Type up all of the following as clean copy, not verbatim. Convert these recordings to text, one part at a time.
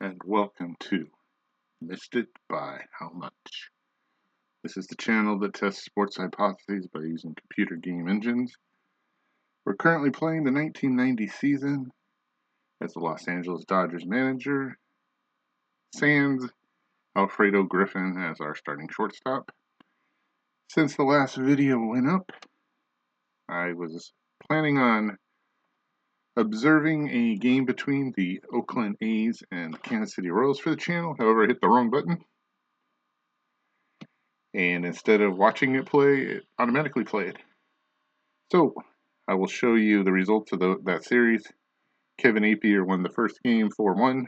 and welcome to Missed It by How Much. This is the channel that tests sports hypotheses by using computer game engines. We're currently playing the 1990 season as the Los Angeles Dodgers manager, sans Alfredo Griffin as our starting shortstop. Since the last video went up, I was planning on observing a game between the Oakland A's and Kansas City Royals for the channel. However, I hit the wrong button. And instead of watching it play, it automatically played. So, I will show you the results of that series. Kevin Appier won the first game 4-1.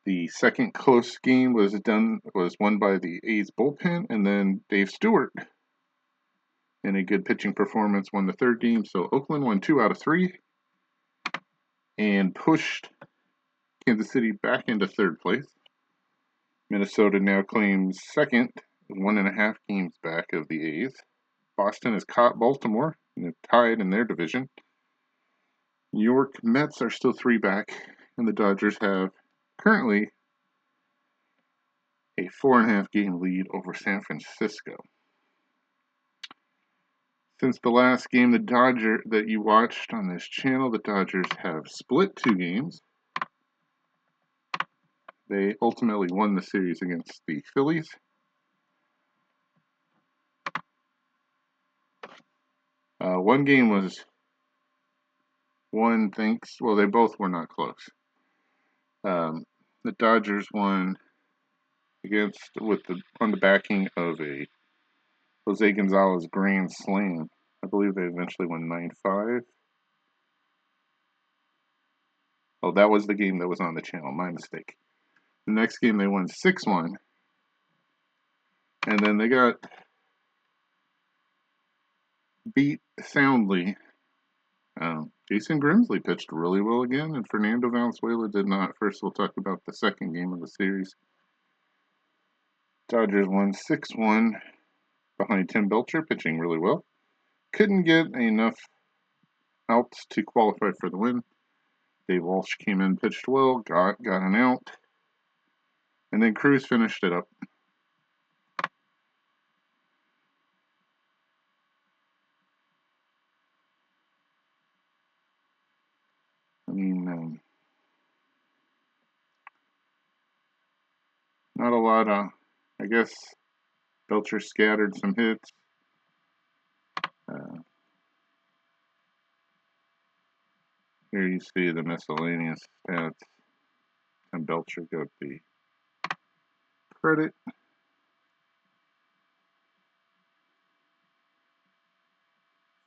The second close game was won by the A's bullpen, and then Dave Stewart, in a good pitching performance, won the third game. So Oakland won 2 out of 3 and pushed Kansas City back into third place. Minnesota now claims second, 1.5 games back of the A's. Boston has caught Baltimore and they're tied in their division. New York Mets are still 3 back, and the Dodgers have currently a 4.5 game lead over San Francisco. Since the last game that you watched on this channel, the Dodgers have split 2 games. They ultimately won the series against the Phillies. One game was won they both were not close. The Dodgers won on the backing of a Jose Gonzalez grand slam. I believe they eventually won 9-5. Oh, that was the game that was on the channel. My mistake. The next game they won 6-1. And then they got beat soundly. Jason Grimsley pitched really well again, and Fernando Valenzuela did not. First, we'll talk about the second game of the series. Dodgers won 6-1 behind Tim Belcher, pitching really well. Couldn't get enough outs to qualify for the win. Dave Walsh came in, pitched well, got an out, and then Cruz finished it up. Not a lot of, I guess, Belcher scattered some hits. Here you see the miscellaneous stats, and Belcher got the credit.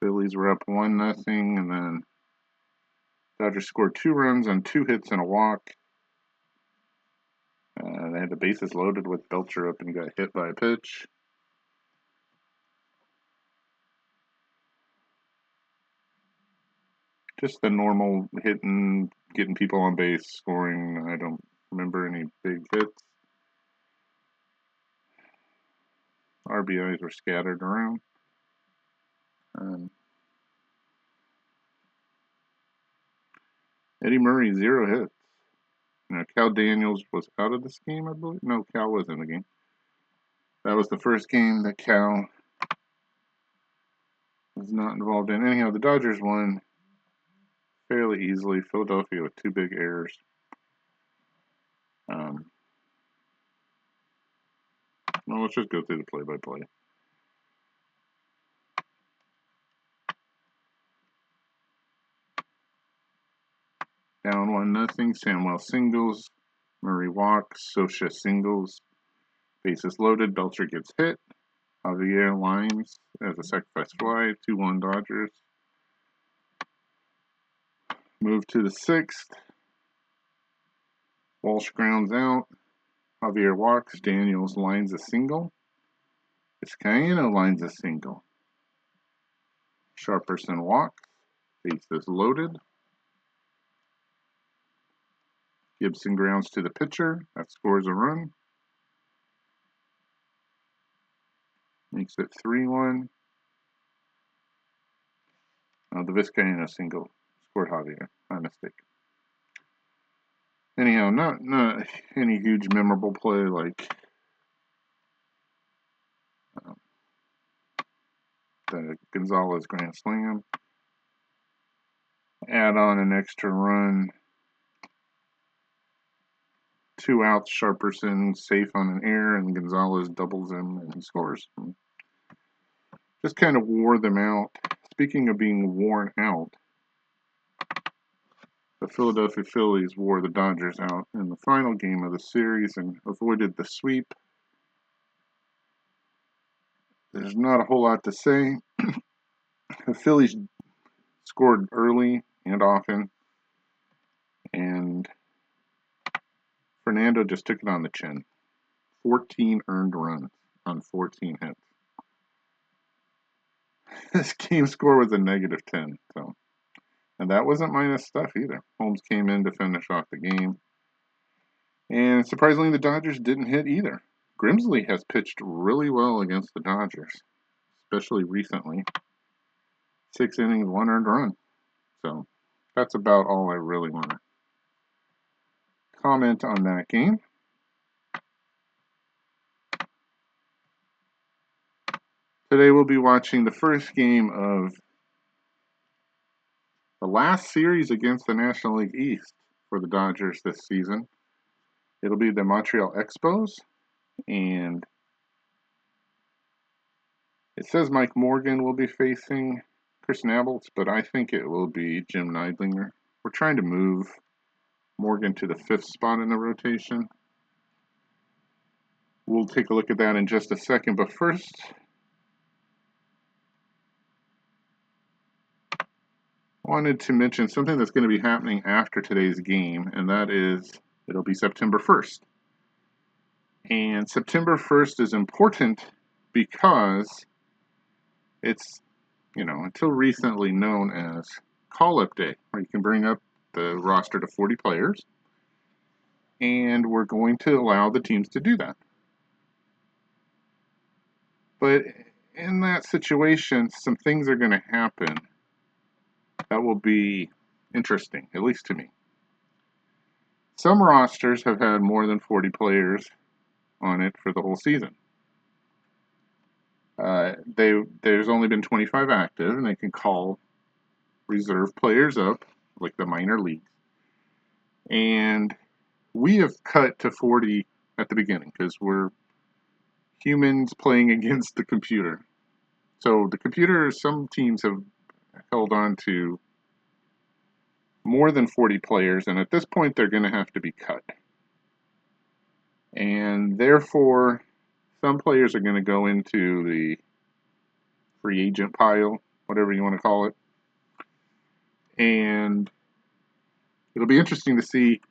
Phillies were up 1-0, and then Dodgers scored 2 runs on 2 hits and a walk. They had the bases loaded with Belcher up and got hit by a pitch. Just the normal hitting, getting people on base, scoring. I don't remember any big hits. RBIs were scattered around. Eddie Murray, 0 hits. Now, Cal Daniels was out of this game, I believe. No, Cal was in the game. That was the first game that Cal was not involved in. Anyhow, the Dodgers won fairly easily. Philadelphia with 2 big errors. Well, let's just go through the play-by-play. Down 1-0. Samuel singles. Murray walks. Socha singles. Bases loaded. Belcher gets hit. Javier lines as a sacrifice fly. 2-1 Dodgers. Move to the 6th. Walsh grounds out. Javier walks. Daniels lines a single. Vizcaino lines a single. Sharperson walks. Bases loaded. Gibson grounds to the pitcher. That scores a run. Makes it 3-1. The Vizcaino single scored Javier. My mistake. Anyhow, not any huge memorable play like the Gonzalez grand slam. Add on an extra run. 2 outs, Sharperson safe on an error, and Gonzalez doubles him and he scores. Just kind of wore them out. Speaking of being worn out, the Philadelphia Phillies wore the Dodgers out in the final game of the series and avoided the sweep. There's not a whole lot to say. The Phillies scored early and often, and Fernando just took it on the chin. 14 earned runs on 14 hits. This game score was a -10, so, and that wasn't minus stuff either. Holmes came in to finish off the game, and surprisingly, the Dodgers didn't hit either. Grimsley has pitched really well against the Dodgers, especially recently. 6 innings, 1 earned run. So that's about all I really want to comment on that game. Today we'll be watching the first game of the last series against the National League East for the Dodgers this season. It'll be the Montreal Expos, and it says Mike Morgan will be facing Chris Nabels, but I think it will be Jim Neidlinger. We're trying to move Morgan to the 5th spot in the rotation. We'll take a look at that in just a second, but first, wanted to mention something that's going to be happening after today's game, and that is it'll be September 1st. And September 1st is important because it's, until recently known as call-up day, where you can bring up the roster to 40 players, and we're going to allow the teams to do that. But in that situation, some things are going to happen that will be interesting, at least to me. Some rosters have had more than 40 players on it for the whole season. There's only been 25 active, and they can call reserve players up, like the minor leagues. And we have cut to 40 at the beginning because we're humans playing against the computer. So the computer, some teams have held on to more than 40 players, and at this point they're going to have to be cut. And therefore, some players are going to go into the free agent pile, whatever you want to call it. And it'll be interesting to see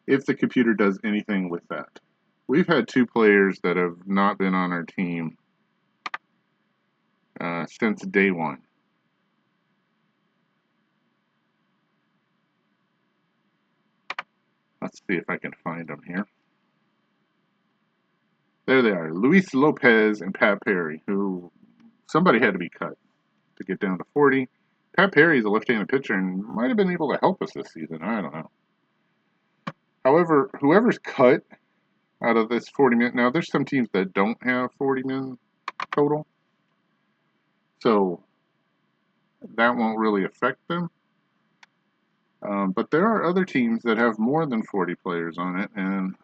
if the computer does anything with that. We've had 2 players that have not been on our team since day one. Let's see if I can find them here. There they are, Luis Lopez and Pat Perry, who somebody had to be cut to get down to 40. Pat Perry is a left-handed pitcher and might have been able to help us this season. I don't know. However, whoever's cut out of this 40 men, now there's some teams that don't have 40 men total, so that won't really affect them. But there are other teams that have more than 40 players on it, and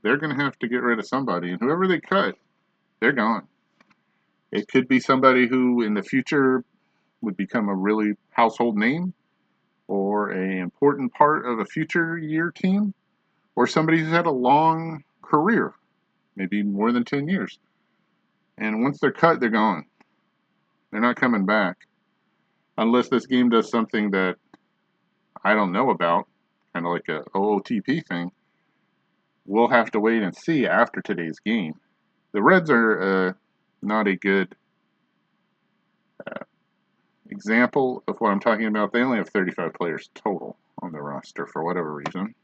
they're going to have to get rid of somebody. And whoever they cut, they're gone. It could be somebody who in the future would become a really household name or an important part of a future year team, or somebody who's had a long career, maybe more than 10 years. And once they're cut, they're gone. They're not coming back unless this game does something that I don't know about, kind of like a OOTP thing. We'll have to wait and see after today's game. The Reds are not a good example of what I'm talking about. They only have 35 players total on the roster for whatever reason.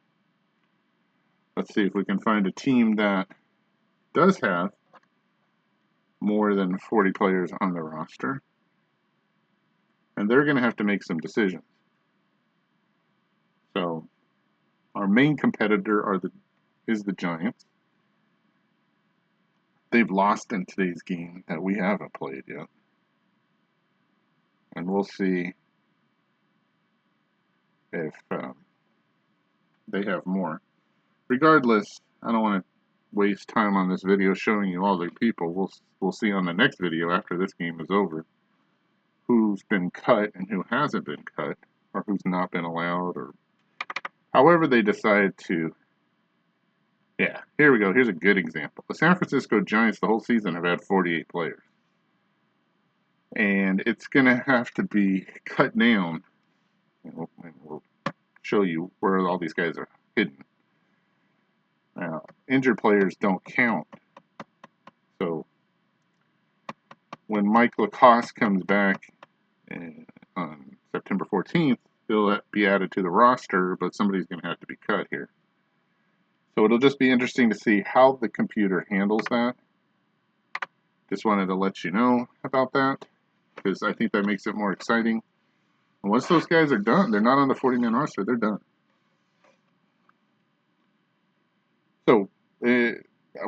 Let's see if we can find a team that does have more than 40 players on the roster. And they're going to have to make some decisions. So Our main competitor is the Giants. They've lost in today's game that we haven't played yet. And we'll see if they have more. Regardless, I don't want to waste time on this video showing you all the people. We'll see on the next video after this game is over who's been cut and who hasn't been cut, or who's not been allowed, or however they decide to. Yeah, here we go. Here's a good example. The San Francisco Giants the whole season have had 48 players. And it's going to have to be cut down. And we'll show you where all these guys are hidden. Now, injured players don't count. So when Mike Lacoste comes back on September 14th, he'll be added to the roster, but somebody's going to have to be cut here. So it'll just be interesting to see how the computer handles that. Just wanted to let you know about that, because I think that makes it more exciting. And once those guys are done, they're not on the 40-man roster, they're done. So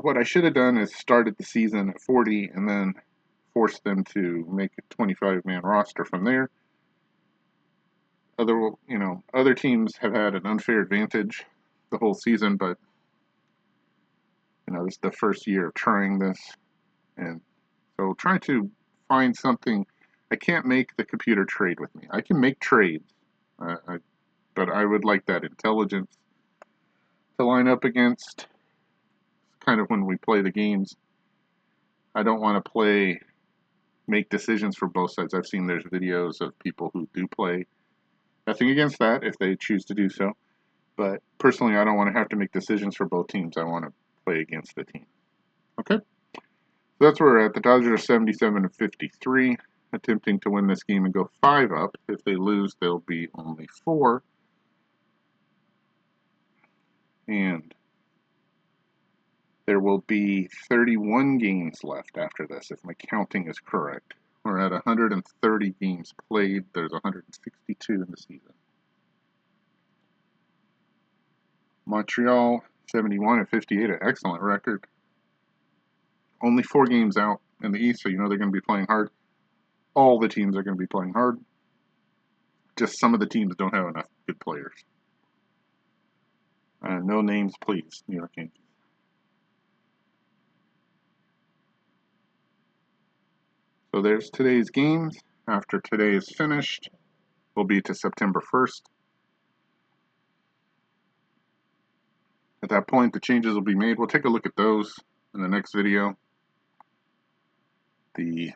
what I should have done is started the season at 40 and then forced them to make a 25-man roster from there. Other teams have had an unfair advantage the whole season, but this is the first year of trying this, and so trying to find something. I can't make the computer trade with me. I can make trades, but I would like that intelligence to line up against. Kind of when we play the games, I don't want to make decisions for both sides. I've seen there's videos of people who do play. Nothing against that if they choose to do so. But personally, I don't want to have to make decisions for both teams. I want to play against the team. Okay? So that's where we're at. The Dodgers are 77-53, attempting to win this game and go 5 up. If they lose, they'll be only 4. And there will be 31 games left after this, if my counting is correct. We're at 130 games played. There's 162 in the season. Montreal, 71-58, an excellent record. Only 4 games out in the East, so you know they're going to be playing hard. All the teams are going to be playing hard. Just some of the teams don't have enough good players. No names, please, New York Yankees. So there's today's games. After today is finished, we'll be to September 1st. At that point, the changes will be made. We'll take a look at those in the next video. The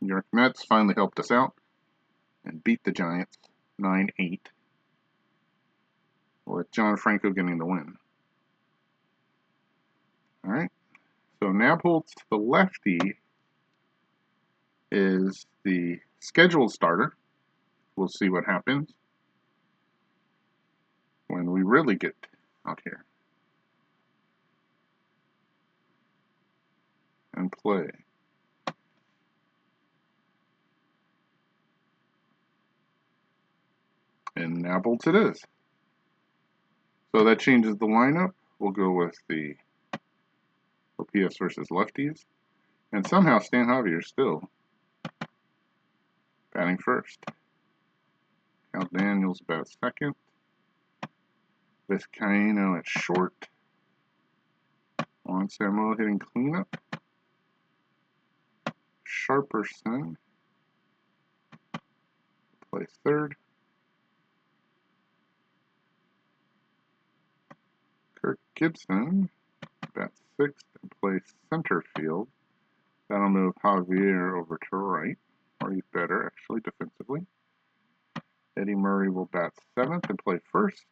New York Mets finally helped us out and beat the Giants 9-8, with John Franco getting the win. All right, so Nabholz, the lefty, is the scheduled starter. We'll see what happens when we really get out here and play. And Nabholz it is. So that changes the lineup. We'll go with the OPS versus lefties. And somehow Stan Javier still batting first. Cal Daniels bats second. Vizcaíno at short. Juan Samuel hitting cleanup. Sharperson plays third. Kirk Gibson bats sixth and plays center field. That'll move Javier over to right, or he's better actually defensively. Eddie Murray will bat seventh and play first.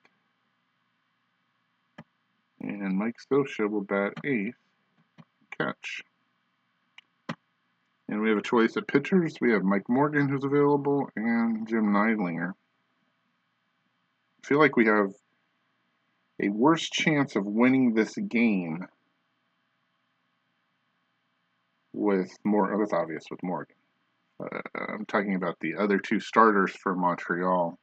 And Mike Scioscia will bat eighth, catch. And we have a choice at pitchers. We have Mike Morgan, who's available, and Jim Neidlinger. I feel like we have a worse chance of winning this game with Morgan. I'm talking about the other 2 starters for Montreal.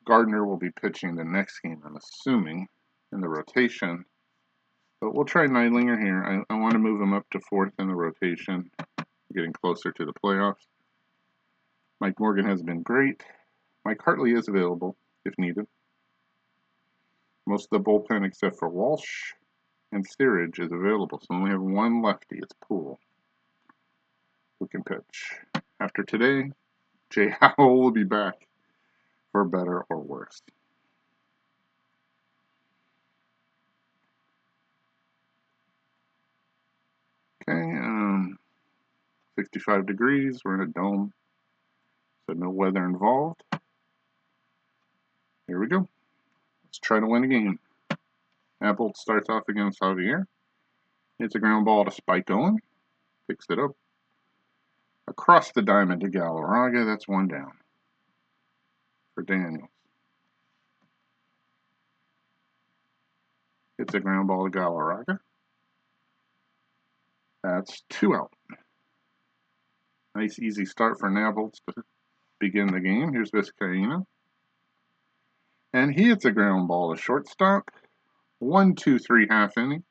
Gardner will be pitching the next game, I'm assuming, in the rotation. But we'll try Neidlinger here. I want to move him up to fourth in the rotation, getting closer to the playoffs. Mike Morgan has been great. Mike Hartley is available if needed. Most of the bullpen, except for Walsh and Steerage, is available. So we only have one lefty. It's Poole who can pitch. After today, Jay Howell will be back for better or worse. Okay, 65 degrees. We're in a dome, so no weather involved. Here we go. Let's try to win a game. Apple starts off against Javier. Hits a ground ball to Spike Owen. Picks it up. Across the diamond to Galarraga. That's one down for Daniels. Hits a ground ball to Galarraga. That's 2 out. Nice easy start for Nabholz to begin the game. Here's Vizcaíno. And he hits a ground ball to shortstop. 1-2-3 half inning.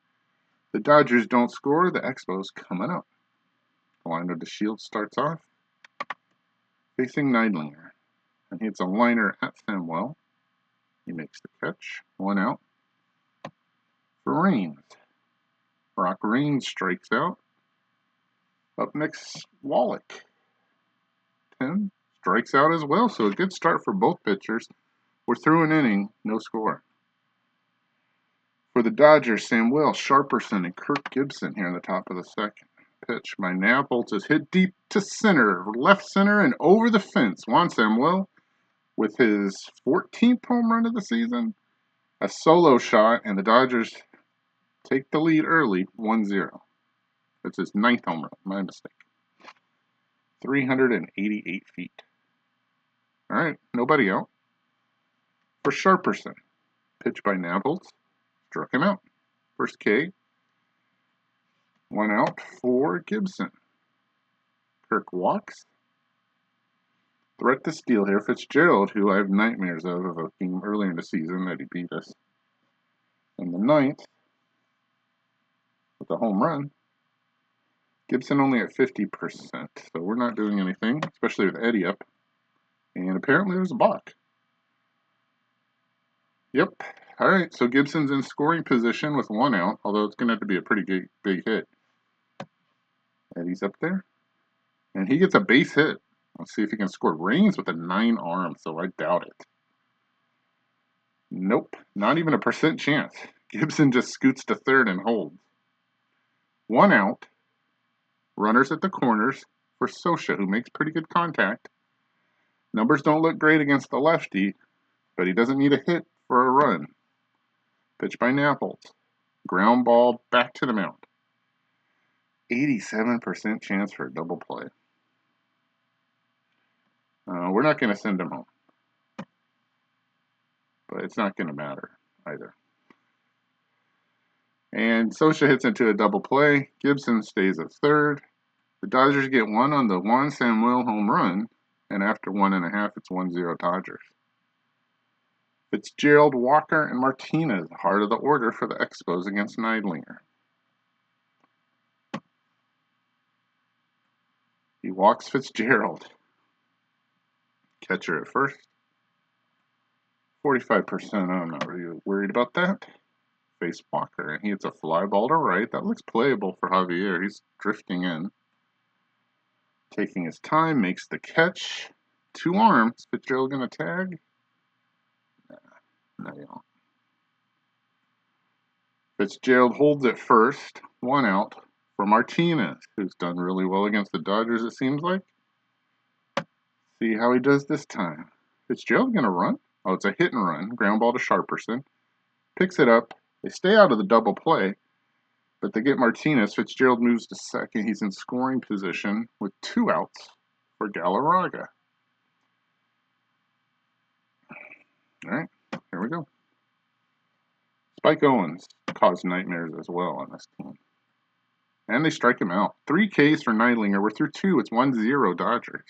The Dodgers don't score. The Expos coming up. The line of the Shield starts off. Facing Neidlinger. And hits a liner at Samuel. He makes the catch. 1 out. For Raines. Brock Raines strikes out. Up next, Wallach. 10 strikes out as well. So a good start for both pitchers. We're through an inning. No score. For the Dodgers, Samuel Sharperson and Kirk Gibson here in the top of the second. Pitch by Nabholz is hit deep to center, left center, and over the fence. Juan Samuel with his 14th home run of the season. A solo shot, and the Dodgers take the lead early, 1-0. That's his 9th home run. My mistake. 388 feet. All right, nobody out. For Sharperson, pitch by Nabholz. Struck him out. First K. 1 out for Gibson. Kirk walks. Threat to steal here. Fitzgerald, who I have nightmares of a game earlier in the season that he beat us in the 9th with a home run. Gibson only at 50%, so we're not doing anything, especially with Eddie up. And apparently there's a balk. Yep. All right, so Gibson's in scoring position with 1 out, although it's going to have to be a pretty big hit. Eddie's up there. And he gets a base hit. Let's see if he can score. Raines with a 9 arm, so I doubt it. Nope, not even a % chance. Gibson just scoots to third and holds. 1 out. Runners at the corners for Scioscia, who makes pretty good contact. Numbers don't look great against the lefty, but he doesn't need a hit for a run. Pitch by Nabholz. Ground ball back to the mound. 87% chance for a double play. We're not going to send him home. But it's not going to matter either. And Scioscia hits into a double play. Gibson stays at third. The Dodgers get 1 on the Juan Samuel home run. And after 1.5, it's 1-0 Dodgers. Fitzgerald, Walker, and Martinez, heart of the order for the Expos against Neidlinger. He walks Fitzgerald. Catcher at first. 45%, I'm not really worried about that. Face Walker, and he hits a fly ball to right. That looks playable for Javier. He's drifting in. Taking his time, makes the catch. 2 arms. Fitzgerald gonna tag? No, you don't. Fitzgerald holds it first. 1 out for Martinez, who's done really well against the Dodgers, it seems like. See how he does this time. Fitzgerald gonna run? Oh, it's a hit and run. Ground ball to Sharperson. Picks it up. They stay out of the double play, but they get Martinez. Fitzgerald moves to second. He's in scoring position with 2 outs for Galarraga. All right, here we go. Spike Owens caused nightmares as well on this team. And they strike him out. 3 Ks for Neidlinger. We're through 2. It's 1-0 Dodgers.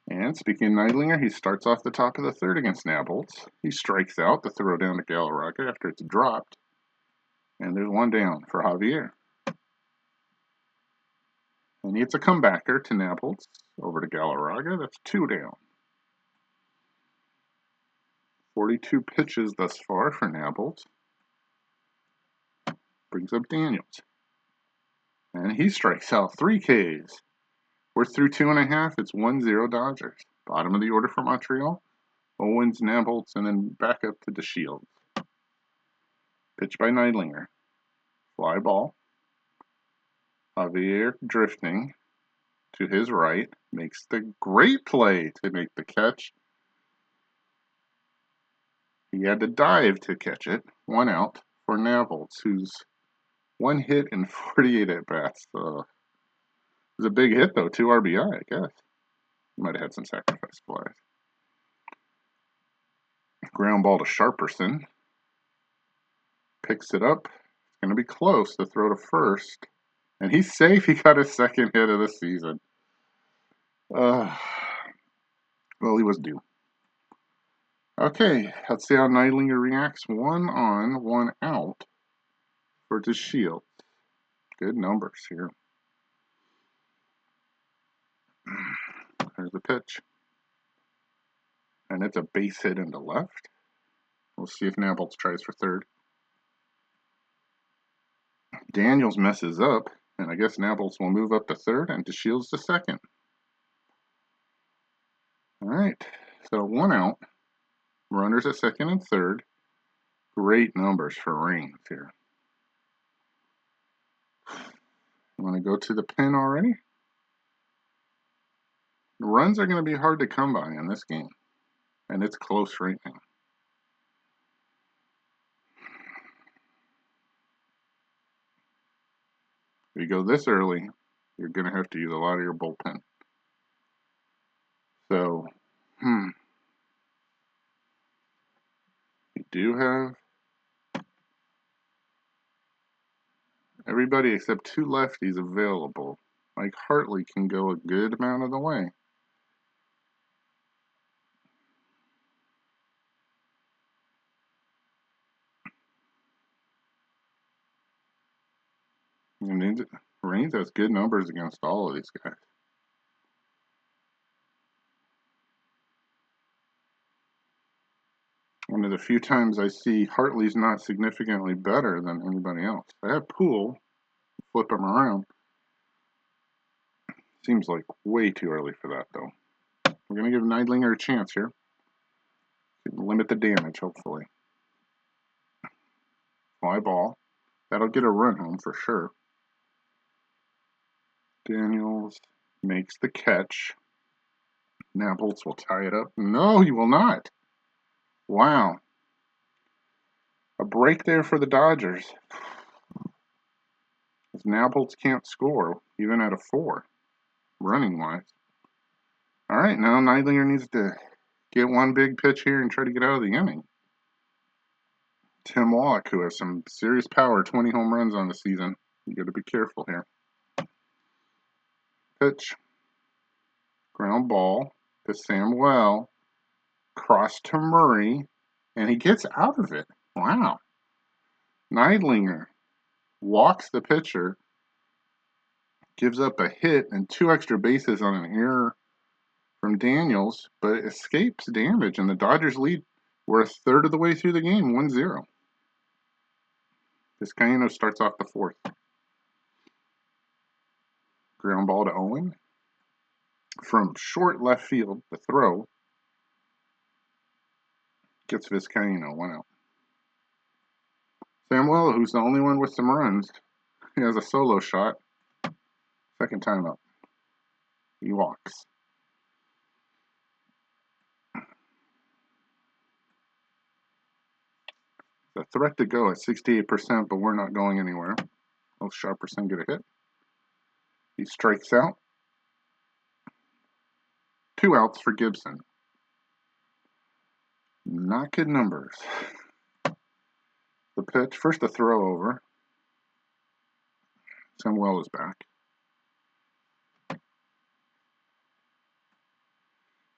And speaking of Neidlinger, he starts off the top of the third against Nabholz. He strikes out the throw down to Galarraga after it's dropped. And there's one down for Javier. And it's a comebacker to Nabholz over to Galarraga. That's 2 down. 42 pitches thus far for Nabholz. Brings up Daniels. And he strikes out 3 Ks. We're through 2.5. It's 1-0 Dodgers. Bottom of the order for Montreal. Owens, Nabholz, and then back up to DeShields. Pitch by Neidlinger. Fly ball. Javier drifting to his right. Makes the great play to make the catch. He had to dive to catch it. 1 out for Nabholz, who's 1 hit and 48 at-bats. It was a big hit, though. 2 RBI, I guess. Might have had some sacrifice flies. Ground ball to Sharperson. Picks it up. It's going to be close to throw to first. And he's safe. He got his 2nd hit of the season. Well, he was due. Okay, let's see how Neidlinger reacts. 1 on, 1 out for DeShields. Good numbers here. There's the pitch. And it's a base hit into left. We'll see if Nabholz tries for third. Daniels messes up, and I guess Nabholz will move up to third and DeShields to second. All right, so 1 out. Runners at second and third. Great numbers for Raines here. You want to go to the pen already? The runs are going to be hard to come by in this game, and it's close right now. If you go this early, you're going to have to use a lot of your bullpen. So, we do have everybody except 2 lefties available. Mike Hartley can go a good amount of the way. And Raines has good numbers against all of these guys. One of the few times I see Hartley's not significantly better than anybody else. I have Poole, flip him around. Seems like way too early for that, though. We're going to give Neidlinger a chance here. Limit the damage, hopefully. Fly ball. That'll get a run home for sure. Daniels makes the catch. Nabholz will tie it up. No, he will not. Wow. A break there for the Dodgers. As Nabholz can't score, even at a 4, running-wise. All right, now Neidlinger needs to get 1 big pitch here and try to get out of the inning. Tim Wallach, who has some serious power, 20 home runs on the season. You got to be careful here. Pitch. Ground ball to Samuel. Cross to Murray. And he gets out of it. Wow. Neidlinger walks the pitcher. Gives up a hit and 2 extra bases on an error from Daniels, but escapes damage. And the Dodgers lead. We're a third of the way through the game, 1-0. Vizcaino starts off the 4th. Ground ball to Owen. From short left field, the throw gets Vizcaino 1 out. Samuel, who's the only one with some runs, he has a solo shot. 2nd time up. He walks. The threat to go at 68%, but we're not going anywhere. Will Sharperson get a hit? He strikes out. 2 outs for Gibson. Not good numbers. The pitch, first a throw over. Samuel is back.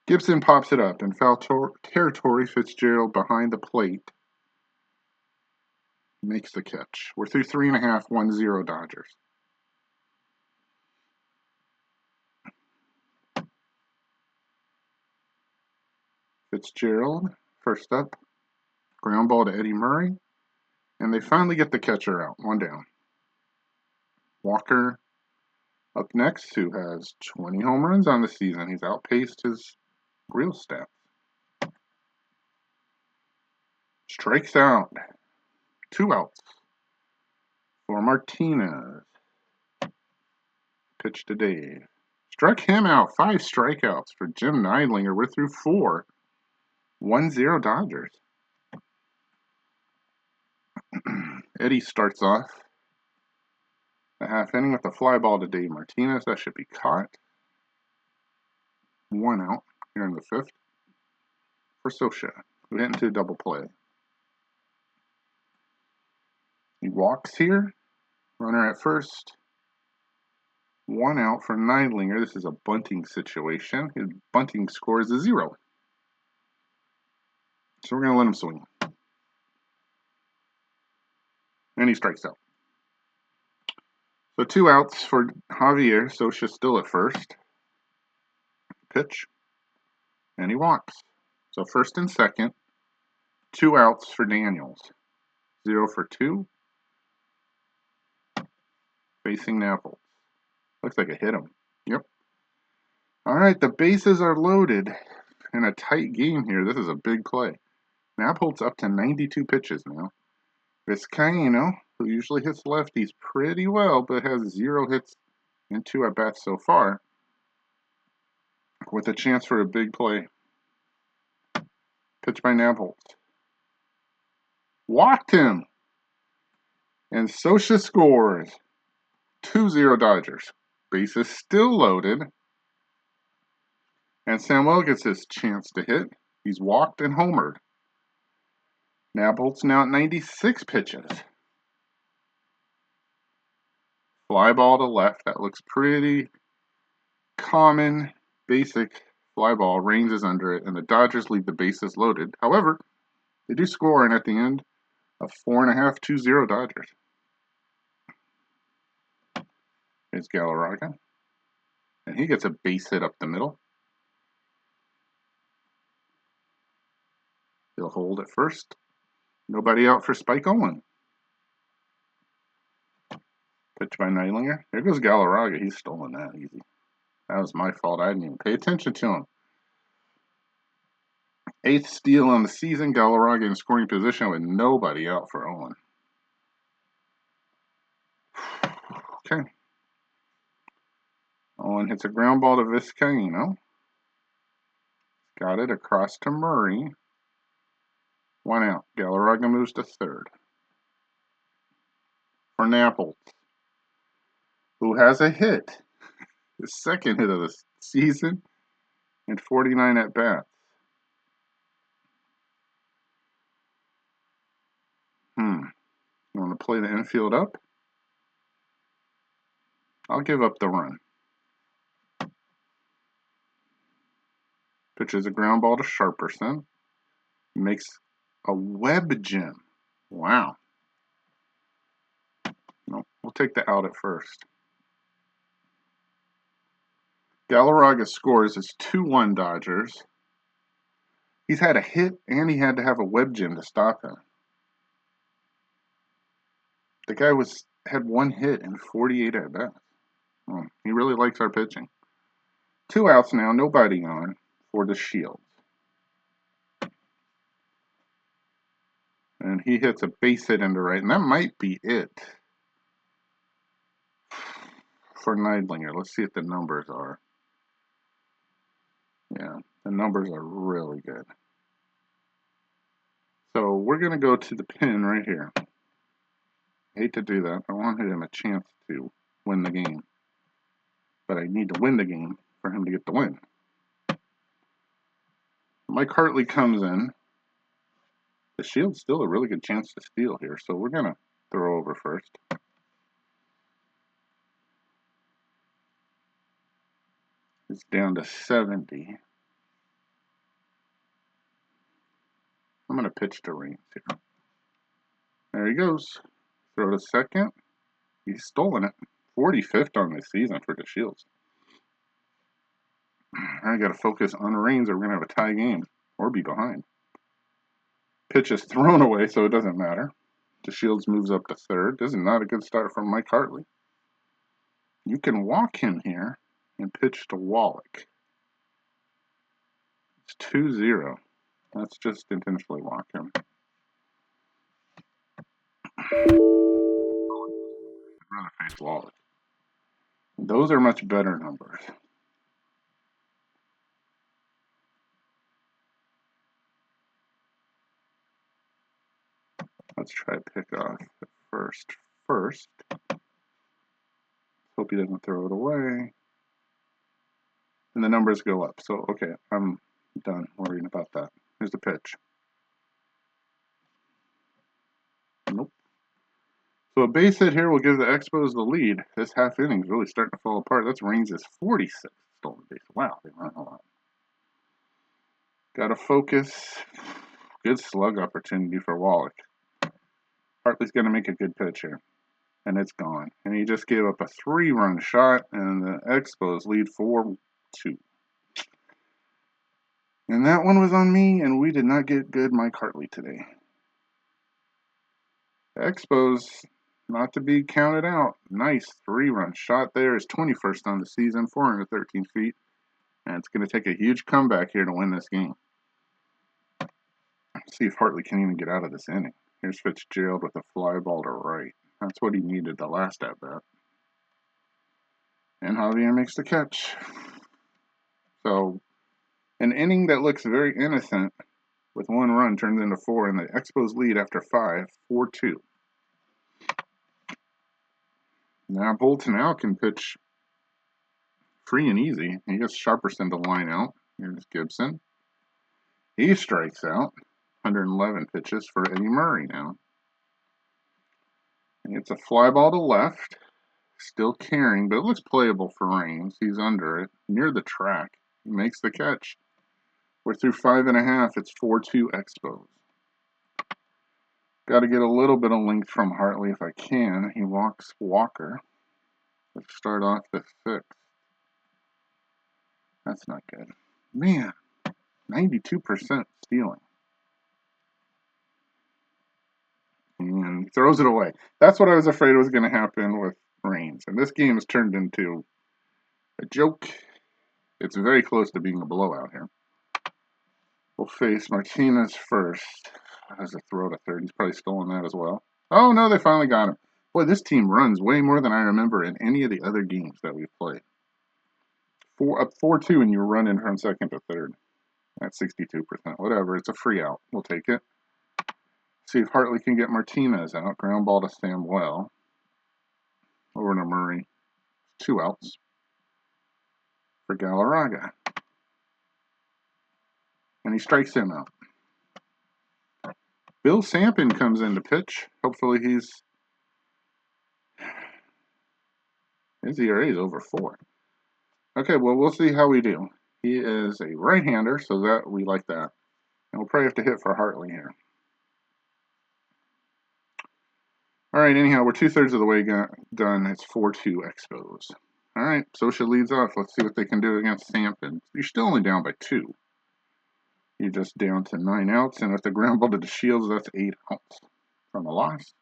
Gibson pops it up in foul territory. Fitzgerald behind the plate makes the catch. We're through 3.5, 1-0 Dodgers. Fitzgerald, first up. Ground ball to Eddie Murray. And they finally get the catcher out. 1 down. Walker up next, who has 20 home runs on the season. He's outpaced his real stats. Strikes out. 2 outs for Martinez. Pitch to Dave. Struck him out. 5 strikeouts for Jim Neidlinger. We're through 4. 1-0 Dodgers. Eddie starts off the half inning with a fly ball to Dave Martinez. That should be caught. 1 out here in the 5th for Sosha, who hit into a double play. He walks here. Runner at first. 1 out for Neidlinger. This is a bunting situation. His bunting score is a 0. So we're going to let him swing. And he strikes out. So 2 outs for Javier. Sosha still at first. Pitch. And he walks. So first and second. 2 outs for Daniels. 0 for 2. Facing Naples. Looks like it hit him. Yep. All right, the bases are loaded in a tight game here. This is a big play. Naples up to 92 pitches now. Vizcaino, who usually hits lefties pretty well, but has 0 hits and 2 at-bats so far, with a chance for a big play. Pitch by Naples. Walked him! And Sosha scores. 2-0 Dodgers. Bases still loaded. And Samuel gets his chance to hit. He's walked and homered. Naples now at 96 pitches. Fly ball to left. That looks pretty common, basic fly ball. Raines is under it, and the Dodgers leave the bases loaded. However, they do score, and at the end, a 4.5, 2-0 Dodgers. Here's Galarraga. And he gets a base hit up the middle. He'll hold at first. Nobody out for Spike Owen. Pitch by Neidlinger. There goes Galarraga. He's stolen that easy. That was my fault. I didn't even pay attention to him. 8th steal on the season. Galarraga in scoring position with nobody out for Owen. Okay. Owen hits a ground ball to Vizcaino. Got it across to Murray. 1 out. Galarraga moves to 3rd. For Naples, who has a hit. His 2nd hit of the season and 49 at-bats. You want to play the infield up? I'll give up the run. Pitches a ground ball to Sharperson. Makes a web gem. Wow. No, we'll take the out at first. Galarraga scores his 2-1 Dodgers. He's had a hit and he had to have a web gem to stop him. The guy had 1 hit and 48 at bats. He really likes our pitching. 2 outs now, nobody on for the Shields. And he hits a base hit into right, and that might be it for Neidlinger. Let's see what the numbers are. Yeah, the numbers are really good. So we're going to go to the pin right here. Hate to do that. I wanted him a chance to win the game. But I need to win the game for him to get the win. Mike Hartley comes in. The Shield's still a really good chance to steal here, so we're going to throw over first. It's down to 70. I'm going to pitch to Reigns here. There he goes. Throw to second. He's stolen it. 45th on the season for DeShields. I got to focus on Reigns or we're going to have a tie game or be behind. Pitch is thrown away, so it doesn't matter. DeShields moves up to third. This is not a good start from Mike Hartley. You can walk him here and pitch to Wallach. It's 2-0. Let's just intentionally walk him. I'd rather face Wallach. Those are much better numbers. Let's try pick off at first. Hope he doesn't throw it away. And the numbers go up. So, okay, I'm done worrying about that. Here's the pitch. Nope. So a base hit here will give the Expos the lead. This half inning is really starting to fall apart. That's Reigns' 46th stolen base. Wow, they run a lot. Got to focus. Good slug opportunity for Wallach. Hartley's going to make a good pitch here. And it's gone. And he just gave up a 3-run shot, and the Expos lead 4-2. And that one was on me, and we did not get good Mike Hartley today. The Expos, not to be counted out. Nice 3-run shot there. Is 21st on the season, 413 feet. And it's going to take a huge comeback here to win this game. Let's see if Hartley can even get out of this inning. Here's Fitzgerald with a fly ball to right. That's what he needed the last at bat. And Javier makes the catch. So, an inning that looks very innocent with 1 run turns into 4, and the Expos lead after 5, 4-2. Now Bolton out can pitch free and easy. He gets Sharperson to line out. Here's Gibson. He strikes out. 111 pitches for Eddie Murray now. And it's a fly ball to left. Still carrying, but it looks playable for Reigns. He's under it, near the track. He makes the catch. We're through 5.5. It's 4-2 Expos. Got to get a little bit of length from Hartley if I can. He walks Walker. Let's start off the 6th. That's not good. Man, 92% stealing. And he throws it away. That's what I was afraid was going to happen with Reigns. And this game has turned into a joke. It's very close to being a blowout here. We'll face Martinez first. Has a throw to third. He's probably stolen that as well. Oh, no, they finally got him. Boy, this team runs way more than I remember in any of the other games that we've played. Up 4-2 and you're running from second to third. That's 62%. Whatever, it's a free out. We'll take it. See if Hartley can get Martinez out. Ground ball to Samuel. Over to Murray. 2 outs for Galarraga. And he strikes him out. Bill Sampson comes in to pitch. Hopefully his ERA is over 4. Okay, well, we'll see how we do. He is a right-hander, so that we like that. And we'll probably have to hit for Hartley here. All right, anyhow, we're 2/3 of the way done. It's 4-2 Expos. All right, Socha leads off. Let's see what they can do against Sampson. You're still only down by 2. You're just down to 9 outs, and with the ground ball to DeShields, that's 8 outs from the loss.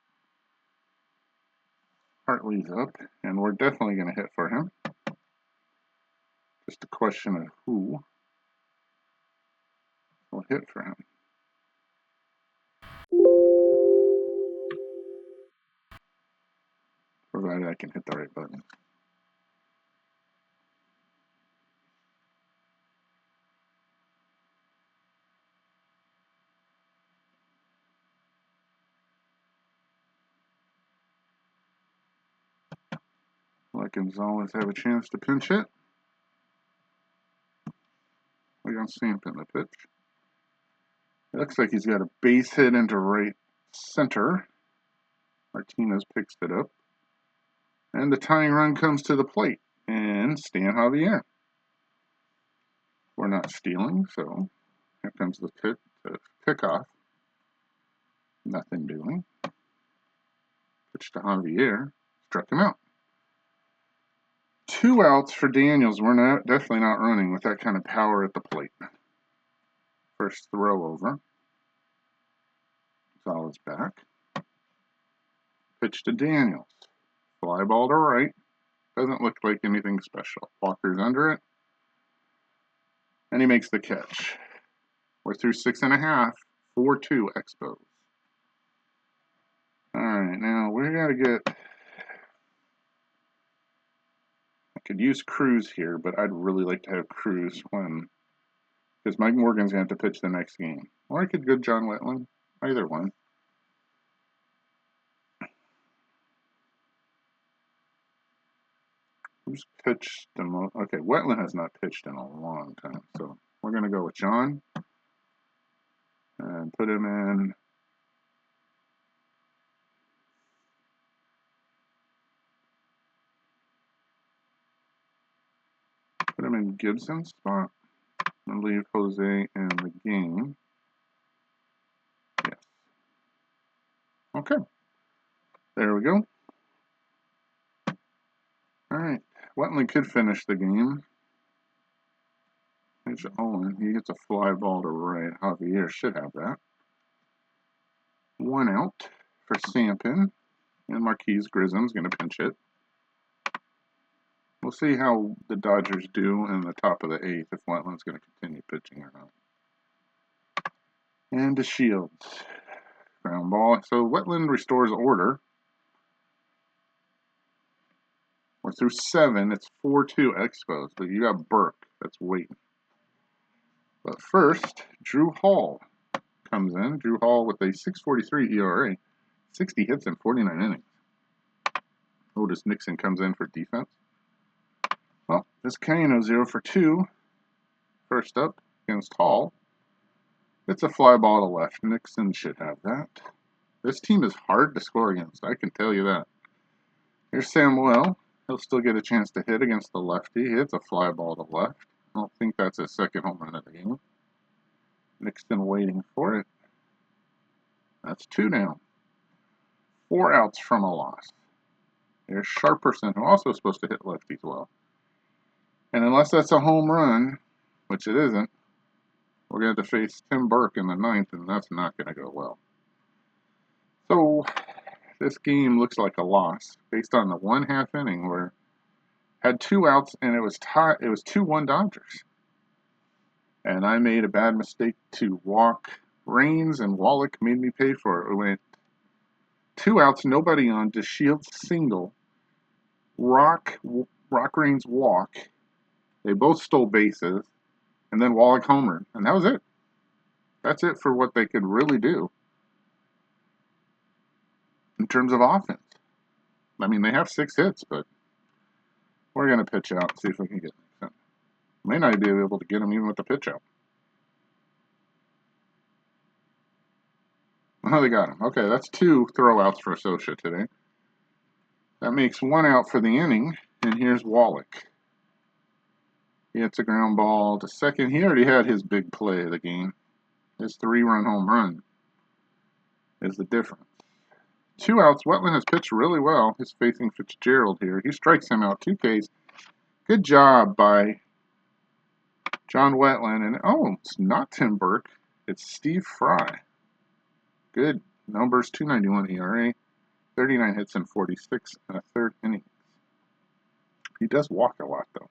Hartley's up, and we're definitely going to hit for him. Just a question of who will hit for him. Provided I can hit the right button. Let Gonzalez have a chance to pinch hit. We got Sampson the pitch. It looks like he's got a base hit into right center. Martinez picks it up. And the tying run comes to the plate. And Stan Javier. We're not stealing, so here comes the pickoff. Nothing doing. Pitch to Javier. Struck him out. 2 outs for Daniels. We're definitely not running with that kind of power at the plate. First throw over. Gonzalez back. Pitch to Daniels. Fly ball to right. Doesn't look like anything special. Walker's under it. And he makes the catch. We're through 6.5. 4-2 Expos. Alright, now we gotta get... I could use Cruz here, but I'd really like to have Cruz when... Because Mike Morgan's going to have to pitch the next game. Or I could go John Wetland. Either one. Who's pitched the most? Okay, Wetland has not pitched in a long time. So we're going to go with John. And put him in... Put him in Gibson's spot. And leave Jose in the game. Yes. Okay. There we go. Alright. Wetland could finish the game. Here's Owen. He gets a fly ball to right. Javier should have that. 1 out for Sampin. And Marquise Grisham's going to pinch it. We'll see how the Dodgers do in the top of the 8th, if Wetland's going to continue pitching or not. And to Shields. Ground ball. So Wetland restores order. We're through 7. It's 4-2 Expos, but you got Burke that's waiting. But first, Drew Hall comes in. Drew Hall with a 6.43 ERA, 60 hits in 49 innings. Otis Nixon comes in for defense. Well, this Cano 0 for 2. First up against Hall. It's a fly ball to left. Nixon should have that. This team is hard to score against, I can tell you that. Here's Samuel. He'll still get a chance to hit against the lefty. He hits a fly ball to left. I don't think that's his second home run of the game. Nixon waiting for it. That's 2 down. 4 outs from a loss. There's Sharperson, who also is supposed to hit lefties well. And unless that's a home run, which it isn't, we're going to have to face Tim Burke in the 9th, and that's not going to go well. So, this game looks like a loss based on the 1/2 inning where had 2 outs and it was 2-1 Dodgers. And I made a bad mistake to walk Raines, and Wallach made me pay for it. We went 2 outs, nobody on, to Shields single, Rock Raines walk. They both stole bases, and then Wallach homered, and that was it. That's it for what they could really do in terms of offense. I mean, they have 6 hits, but we're going to pitch out and see if we can get them. May not be able to get them even with the pitch out. Oh, they got him. Okay, that's 2 throwouts for Socha today. That makes 1 out for the inning, and here's Wallach. He hits a ground ball to second. He already had his big play of the game. His 3-run home run is the difference. 2 outs. Wetland has pitched really well. He's facing Fitzgerald here. He strikes him out 2 Ks. Good job by John Wetland. And it's not Tim Burke. It's Steve Fry. Good numbers. 2.91 ERA. 39 hits in 46 and a third innings. He does walk a lot, though.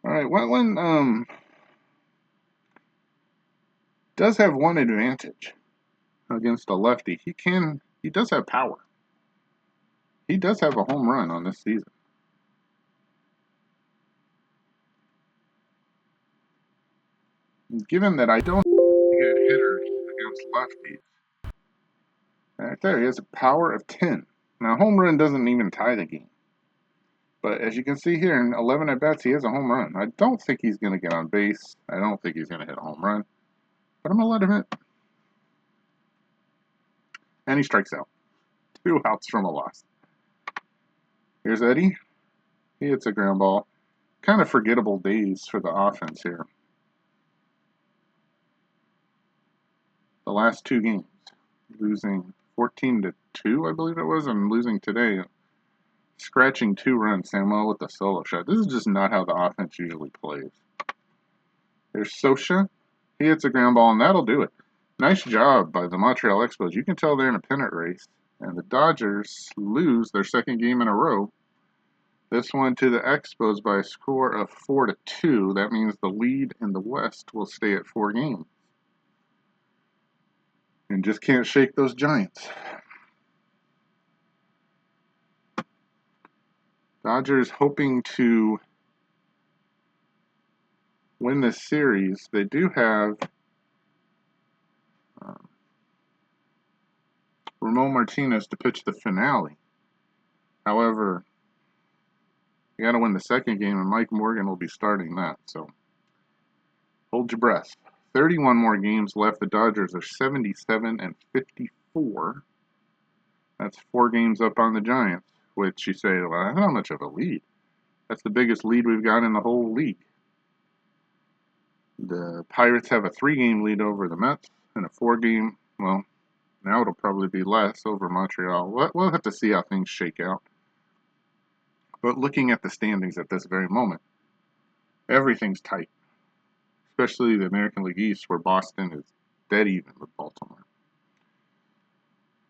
All right, Wetland does have one advantage against a lefty. He does have power. He does have a home run on this season. Given that I don't get hitters against lefties. Right there, he has a power of 10. Now, home run doesn't even tie the game. But as you can see here, in 11 at-bats, he has a home run. I don't think he's going to get on base. I don't think he's going to hit a home run. But I'm going to let him hit. And he strikes out. 2 outs from a loss. Here's Eddie. He hits a ground ball. Kind of forgettable days for the offense here. The last 2 games. losing 14-2, I believe it was, and losing today, scratching 2 runs. Samuel with the solo shot. This is just not how the offense usually plays. There's Sosha. He hits a ground ball, and that'll do it. Nice job by the Montreal Expos. You can tell they're in a pennant race. And the Dodgers lose their second game in a row. This one to the Expos by a score of 4-2. That means the lead in the West will stay at 4 games. And just can't shake those Giants. Dodgers hoping to win this series. They do have Ramon Martinez to pitch the finale. However, you got to win the second game, and Mike Morgan will be starting that. So hold your breath. 31 more games left. The Dodgers are 77-54. That's 4 games up on the Giants, which you say, well, that's not much of a lead. That's the biggest lead we've got in the whole league. The Pirates have a 3-game lead over the Mets and a 4-game, well, now it'll probably be less over Montreal. We'll have to see how things shake out. But looking at the standings at this very moment, everything's tight, especially the American League East, where Boston is dead even with Baltimore.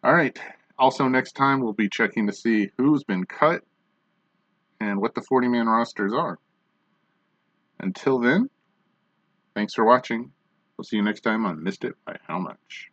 All right. Also, next time we'll be checking to see who's been cut and what the 40-man rosters are. Until then, thanks for watching. We'll see you next time on Missed It by How Much.